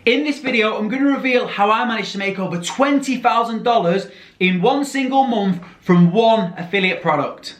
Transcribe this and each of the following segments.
In this video, I'm going to reveal how I managed to make over $20,000 in one single month from one affiliate product.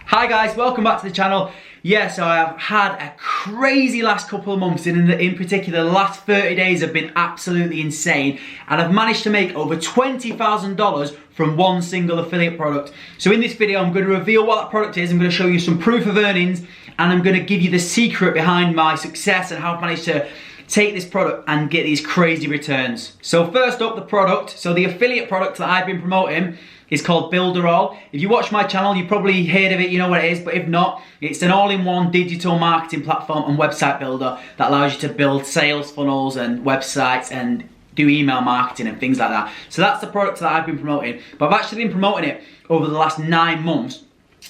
Hi guys, welcome back to the channel. Yes, so I've had a crazy last couple of months, and in particular the last 30 days have been absolutely insane, and I've managed to make over $20,000 from one single affiliate product. So in this video I'm going to reveal what that product is, I'm going to show you some proof of earnings, and I'm going to give you the secret behind my success and how I've managed to take this product and get these crazy returns. So first up, the product. So the affiliate product that I've been promoting is called Builderall. If you watch my channel, you probably heard of it, you know what it is, but if not, it's an all-in-one digital marketing platform and website builder that allows you to build sales funnels and websites and do email marketing and things like that. So that's the product that I've been promoting, but I've actually been promoting it over the last 9 months.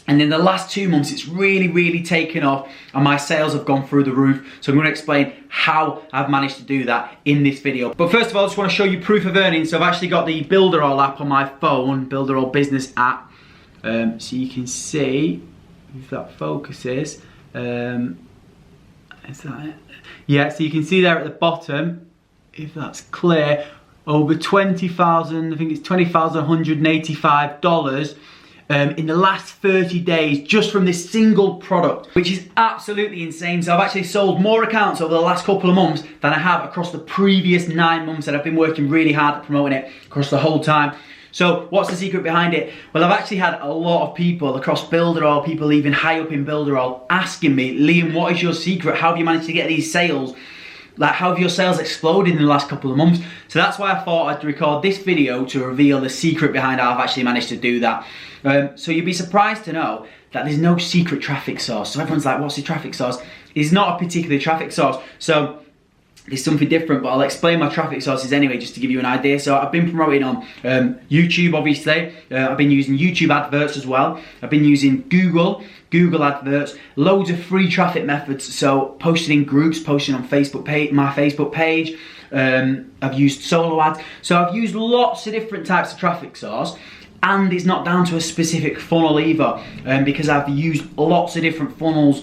And in the last 2 months, it's really taken off and my sales have gone through the roof. So I'm going to explain how I've managed to do that in this video. But first of all, I just want to show you proof of earnings. So I've actually got the Builderall app on my phone, Builderall Business app. So you can see, if that focuses, is that it? Yeah, so you can see there at the bottom, if that's clear, over 20,000, I think it's $20,185 in the last 30 days just from this single product, which is absolutely insane. So I've actually sold more accounts over the last couple of months than I have across the previous 9 months that I've been working really hard at promoting it across the whole time. So what's the secret behind it? Well, I've actually had a lot of people across Builderall, people even high up in Builderall, asking me, Liam, what is your secret? How have you managed to get these sales? Like, how have your sales exploded in the last couple of months? So that's why I thought I'd record this video to reveal the secret behind how I've actually managed to do that. So you'd be surprised to know that there's no secret traffic source. So everyone's like, what's the traffic source? It's not a particular traffic source. So it's something different, but I'll explain my traffic sources anyway, just to give you an idea. So I've been promoting on YouTube, obviously. I've been using YouTube adverts as well. I've been using Google adverts, loads of free traffic methods. So posting in groups, posting on Facebook page, my Facebook page. I've used solo ads. So I've used lots of different types of traffic source. And it's not down to a specific funnel either, because I've used lots of different funnels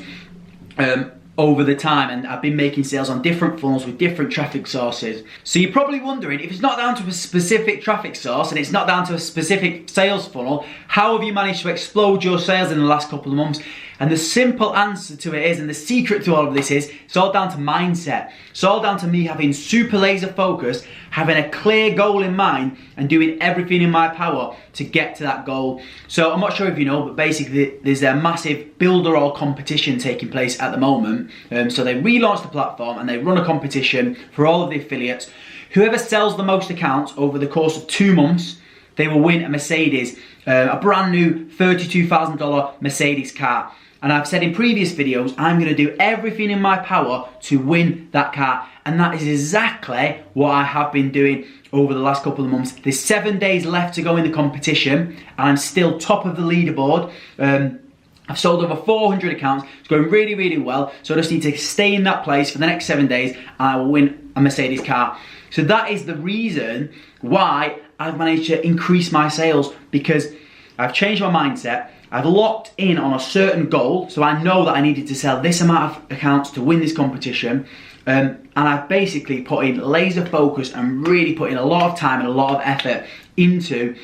over the time, and I've been making sales on different funnels with different traffic sources. So you're probably wondering, if it's not down to a specific traffic source and it's not down to a specific sales funnel, how have you managed to explode your sales in the last couple of months? And the simple answer to it is, and the secret to all of this is, it's all down to mindset. It's all down to me having super laser focus, having a clear goal in mind, and doing everything in my power to get to that goal. So I'm not sure if you know, but basically there's a massive Builderall competition taking place at the moment. So they relaunched the platform and they run a competition for all of the affiliates. Whoever sells the most accounts over the course of 2 months, they will win a Mercedes, a brand new $32,000 Mercedes car. And I've said in previous videos, I'm going to do everything in my power to win that car. And that is exactly what I have been doing over the last couple of months. There's 7 days left to go in the competition, and I'm still top of the leaderboard. I've sold over 400 accounts. It's going really well. So I just need to stay in that place for the next 7 days, and I will win a Mercedes car. So that is the reason why I've managed to increase my sales, because I've changed my mindset. I've locked in on a certain goal, so I know that I needed to sell this amount of accounts to win this competition, and I've basically put in laser focus and really put in a lot of time and a lot of effort into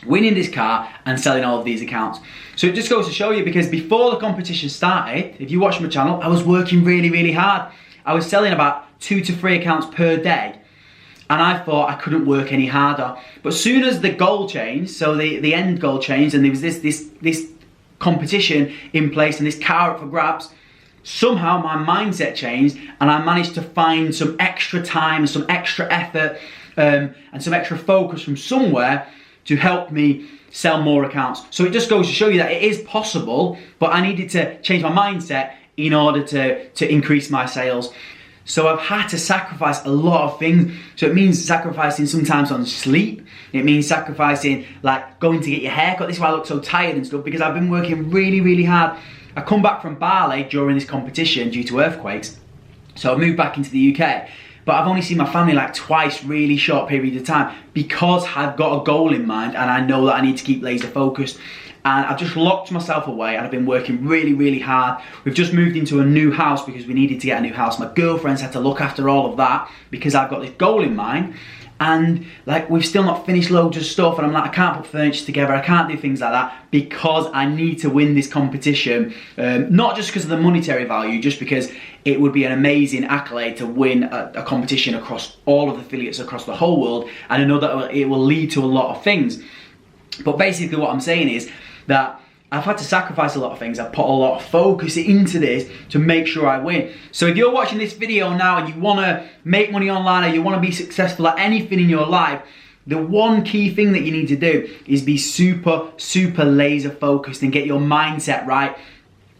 winning this car and selling all of these accounts. So it just goes to show you, because before the competition started, if you watch my channel, I was working really hard. I was selling about 2 to 3 accounts per day. And I thought I couldn't work any harder. But as soon as the goal changed, so the end goal changed, and there was this competition in place and this car up for grabs, somehow my mindset changed, and I managed to find some extra time and some extra effort and some extra focus from somewhere to help me sell more accounts. So it just goes to show you that it is possible, but I needed to change my mindset in order to increase my sales. So I've had to sacrifice a lot of things. So it means sacrificing sometimes on sleep. It means sacrificing, like, going to get your hair cut. This is why I look so tired and stuff, because I've been working really hard. I come back from Bali during this competition due to earthquakes. So I moved back into the UK. But I've only seen my family like twice, really short periods of time, because I've got a goal in mind and I know that I need to keep laser focused. and I've just locked myself away and I've been working really, really hard. We've just moved into a new house because we needed to get a new house. My girlfriend's had to look after all of that because I've got this goal in mind. And like, we've still not finished loads of stuff, and I'm like, I can't put furniture together, I can't do things like that because I need to win this competition. Not just because of the monetary value, just because it would be an amazing accolade to win a competition across all of the affiliates across the whole world, and I know that it will lead to a lot of things. But basically what I'm saying is that I've had to sacrifice a lot of things. I've put a lot of focus into this to make sure I win. So if you're watching this video now and you want to make money online, or you want to be successful at anything in your life, the one key thing that you need to do is be super, super laser focused and get your mindset right.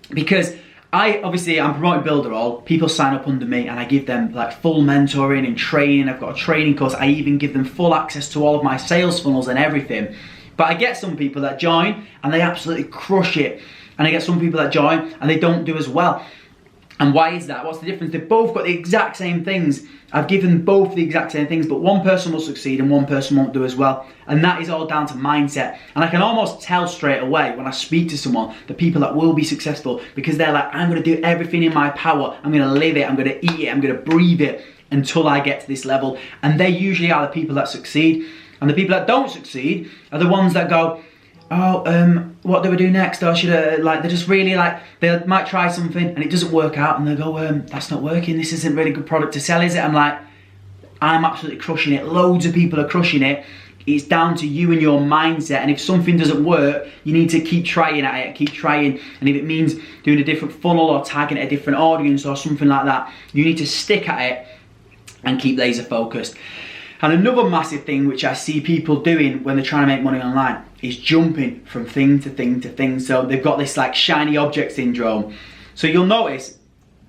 Because I'm promoting Builderall. People sign up under me and I give them like full mentoring and training. I've got a training course. I even give them full access to all of my sales funnels and everything. But I get some people that join and they absolutely crush it. And I get some people that join and they don't do as well. And why is that? What's the difference? They've both got the exact same things. I've given both the exact same things, but one person will succeed and one person won't do as well. And that is all down to mindset. And I can almost tell straight away when I speak to someone, the people that will be successful, because they're like, I'm gonna do everything in my power. I'm gonna live it, I'm gonna eat it, I'm gonna breathe it until I get to this level. And they usually are the people that succeed. And the people that don't succeed are the ones that go, oh, what do we do next? Or should I, like, they're just really like, they might try something and it doesn't work out, and they go, that's not working, this isn't really good product to sell, is it? I'm like, I'm absolutely crushing it. Loads of people are crushing it. It's down to you and your mindset. And if something doesn't work, you need to keep trying at it, keep trying. And if it means doing a different funnel or tagging a different audience or something like that, you need to stick at it and keep laser focused. And another massive thing which I see people doing when they're trying to make money online is jumping from thing to thing to thing. So they've got this like shiny object syndrome. So you'll notice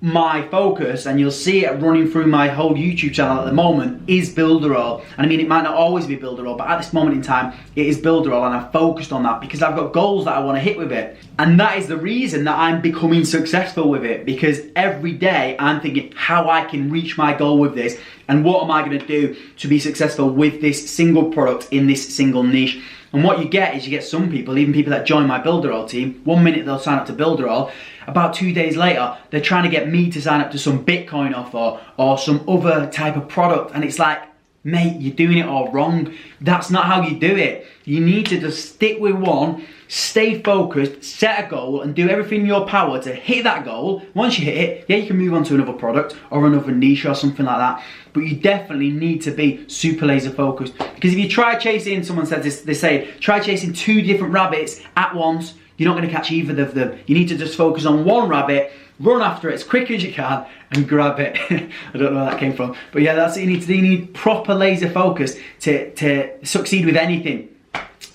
my focus, and you'll see it running through my whole YouTube channel at the moment, is Builderall. And I mean, it might not always be Builderall, but at this moment in time, it is Builderall, and I've focused on that because I've got goals that I want to hit with it. And that is the reason that I'm becoming successful with it, because every day I'm thinking how I can reach my goal with this, and what am I going to do to be successful with this single product in this single niche. And what you get is you get some people, even people that join my Builderall team, 1 minute they'll sign up to Builderall, about 2 days later, they're trying to get me to sign up to some Bitcoin offer or some other type of product. And it's like, mate, you're doing it all wrong. That's not how you do it. You need to just stick with one, stay focused, set a goal, and do everything in your power to hit that goal. Once you hit it, yeah, you can move on to another product or another niche or something like that. But you definitely need to be super laser focused. Because if you try chasing, someone says this, they say, try chasing 2 different rabbits at once, you're not going to catch either of them. You need to just focus on one rabbit, run after it as quick as you can, and grab it. I don't know where that came from. But yeah, that's what you need to do. You need proper laser focus to succeed with anything.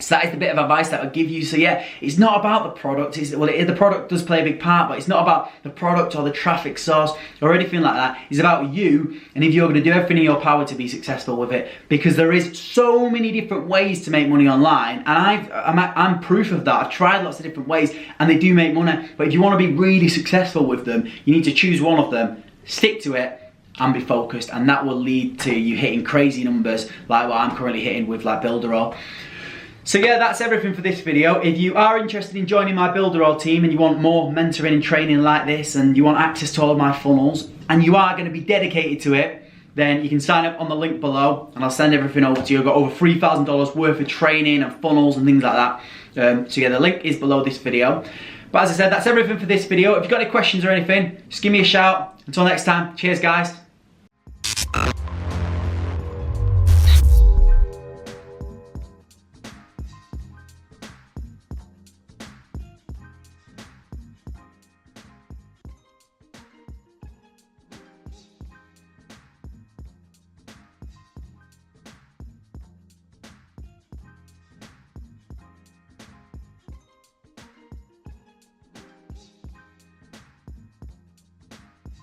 So that is the bit of advice that I'll give you. So yeah, it's not about the product. The product does play a big part, but it's not about the product or the traffic source or anything like that. It's about you, and if you're going to do everything in your power to be successful with it, because there is so many different ways to make money online, and I'm proof of that. I've tried lots of different ways, and they do make money. But if you want to be really successful with them, you need to choose one of them, stick to it, and be focused, and that will lead to you hitting crazy numbers like what I'm currently hitting with like Builderall. So yeah, that's everything for this video. If you are interested in joining my Builderall team and you want more mentoring and training like this, and you want access to all of my funnels, and you are going to be dedicated to it, then you can sign up on the link below and I'll send everything over to you. I've got over $3,000 worth of training and funnels and things like that. So yeah, the link is below this video. But as I said, that's everything for this video. If you've got any questions or anything, just give me a shout. Until next time, cheers guys.